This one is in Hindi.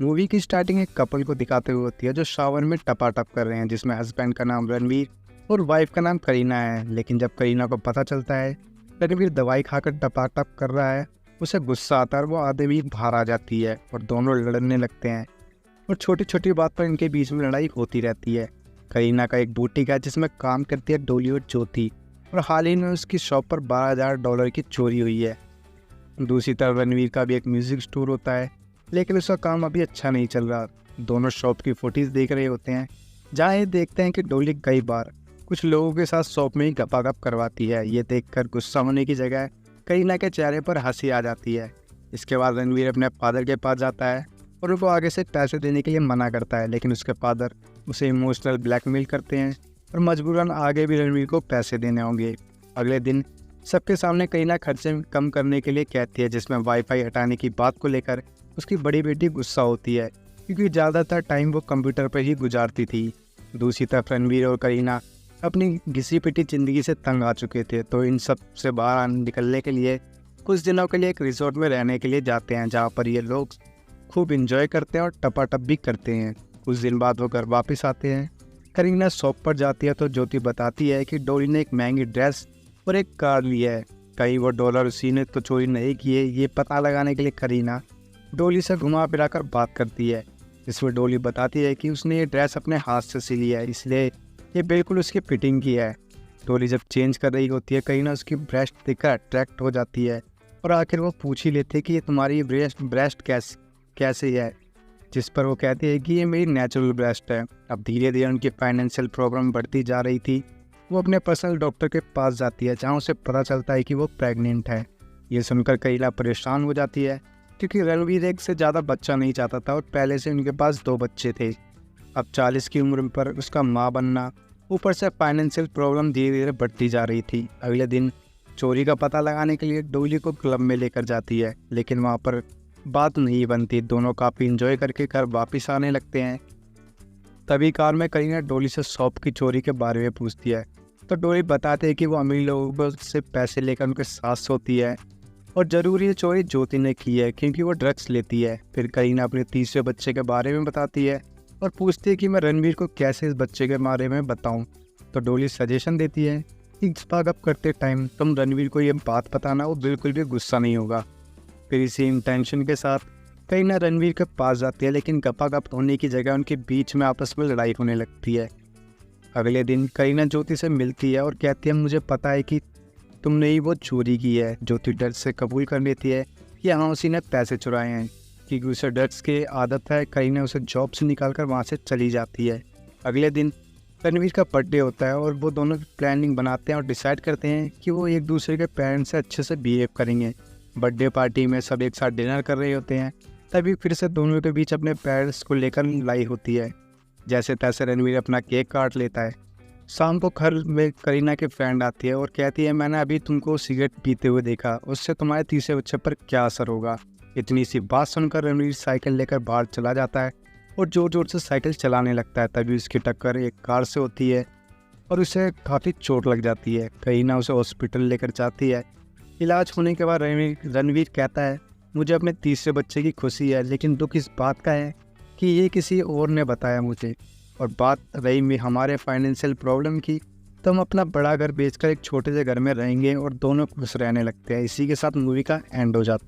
मूवी की स्टार्टिंग एक कपल को दिखाते हुए होती है जो शावर में टपाटप कर रहे हैं, जिसमें हस्बैंड का नाम रणवीर और वाइफ का नाम करीना है। लेकिन जब करीना को पता चलता है रणवीर दवाई खाकर टपाटप कर रहा है, उसे गुस्सा आता है और वो आधे भी बाहर आ जाती है और दोनों लड़ने लगते हैं। और छोटी छोटी बात पर इनके बीच में लड़ाई होती रहती है। करीना का एक बुटीक है जिसमें काम करती है डोली और ज्योति, और हाल ही में उसकी शॉप पर $12,000 की चोरी हुई है। दूसरी तरफ रणवीर का भी एक म्यूजिक स्टोर होता है, लेकिन उसका काम अभी अच्छा नहीं चल रहा। दोनों शॉप की फुटेज देख रहे होते हैं, जहाँ ये देखते हैं कि डोली कई बार कुछ लोगों के साथ शॉप में ही गपागप करवाती है। ये देखकर गुस्सा होने की जगह करीना के चेहरे पर हंसी आ जाती है। इसके बाद रणवीर अपने फादर के पास जाता है और उनको आगे से पैसे देने के लिए मना करता है, लेकिन उसके फादर उसे इमोशनल ब्लैकमेल करते हैं और मजबूरन आगे भी रणवीर को पैसे देने होंगे। अगले दिन सबके सामने करीना खर्चे कम करने के लिए कहती है, जिसमें वाईफाई हटाने की बात को लेकर उसकी बड़ी बेटी गुस्सा होती है, क्योंकि ज़्यादातर टाइम वो कंप्यूटर पर ही गुजारती थी। दूसरी तरफ रणवीर और करीना अपनी घिसी पिटी ज़िंदगी से तंग आ चुके थे, तो इन सब से बाहर निकलने के लिए कुछ दिनों के लिए एक रिजॉर्ट में रहने के लिए जाते हैं, जहाँ पर ये लोग खूब इंजॉय करते हैं और टपाटप भी करते हैं। कुछ दिन बाद वो घर वापस आते हैं। करीना शॉप पर जाती है तो ज्योति बताती है कि डोली ने एक महंगी ड्रेस और एक कार ली है। कहीं वो डॉलर उसी ने तो चोरी नहीं किए, ये पता लगाने के लिए करीना डोली से घुमा फिरा कर बात करती है, जिसमें डोली बताती है कि उसने ये ड्रेस अपने हाथ से सिली है, इसलिए ये बिल्कुल उसकी फिटिंग की है। डोली जब चेंज कर रही होती है, करीना उसकी ब्रेस्ट देखकर अट्रैक्ट हो जाती है और आखिर वो पूछ ही लेते कि ये तुम्हारी ब्रेस्ट कैसे है, जिस पर वो कहती है कि ये मेरी नेचुरल ब्रेस्ट है। अब धीरे धीरे उनकी फाइनेंशियल प्रॉब्लम बढ़ती जा रही थी। वो अपने पर्सनल डॉक्टर के पास जाती है, जहाँ उसे पता चलता है कि वो प्रेग्नेंट है। ये सुनकर करीना परेशान हो जाती है, क्योंकि रणवीर एक से ज़्यादा बच्चा नहीं चाहता था और पहले से उनके पास 2 बच्चे थे। अब 40 की उम्र पर उसका माँ बनना, ऊपर से फाइनेंशियल प्रॉब्लम धीरे धीरे बढ़ती जा रही थी। अगले दिन चोरी का पता लगाने के लिए डोली को क्लब में लेकर जाती है, लेकिन वहाँ पर बात नहीं बनती। दोनों काफ़ी इंजॉय करके घर वापस आने लगते हैं। तभी कार में करीना डोली से शॉप की चोरी के बारे में पूछती है, तो डोली बताते हैं कि वो अमीर लोगों से पैसे लेकर उनके साथ सोती है और ज़रूरी ये चोरी ज्योति ने की है, क्योंकि वो ड्रग्स लेती है। फिर करीना अपने तीसरे बच्चे के बारे में बताती है और पूछती है कि मैं रणवीर को कैसे इस बच्चे के बारे में बताऊं। तो डोली सजेशन देती है कि गप करते टाइम तुम रणवीर को ये बात बताना, वो बिल्कुल भी गुस्सा नहीं होगा। फिर इसी इंटेंशन के साथ करीना रणवीर के पास जाती है, लेकिन गपागप होने की जगह उनके बीच में आपस में लड़ाई होने लगती है। अगले दिन करीना ज्योति से मिलती है और कहती है, मुझे पता है कि तुमने ही वो चोरी की है। ज्योति डर से कबूल कर लेती है कि हाँ, उसी ने पैसे चुराए हैं, क्योंकि उसे ड्रग्स की आदत है। करीना उसे जॉब से निकाल कर वहाँ से चली जाती है। अगले दिन रणवीर का बर्थडे होता है और वो दोनों प्लानिंग बनाते हैं और डिसाइड करते हैं कि वो एक दूसरे के पेरेंट्स से अच्छे से बिहेव करेंगे। बर्थडे पार्टी में सब एक साथ डिनर कर रहे होते हैं, तभी फिर से दोनों के बीच अपने पेरेंट्स को लेकर लड़ाई होती है। जैसे तैसे रणवीर अपना केक काट लेता है। शाम को घर में करीना की फ्रेंड आती है और कहती है, मैंने अभी तुमको सिगरेट पीते हुए देखा, उससे तुम्हारे तीसरे बच्चे पर क्या असर होगा। इतनी सी बात सुनकर रणवीर साइकिल लेकर बाहर चला जाता है और जोर जोर से साइकिल चलाने लगता है। तभी उसकी टक्कर एक कार से होती है और उसे काफ़ी चोट लग जाती है। करीना उसे हॉस्पिटल लेकर जाती है। इलाज होने के बाद रणवीर कहता है, मुझे अपने तीसरे बच्चे की खुशी है, लेकिन दुख इस बात का है कि ये किसी और ने बताया मुझे। और बात रही में हमारे फाइनेंशियल प्रॉब्लम की, तो हम अपना बड़ा घर बेचकर एक छोटे से घर में रहेंगे और दोनों खुश रहने लगते हैं। इसी के साथ मूवी का एंड हो जाता है।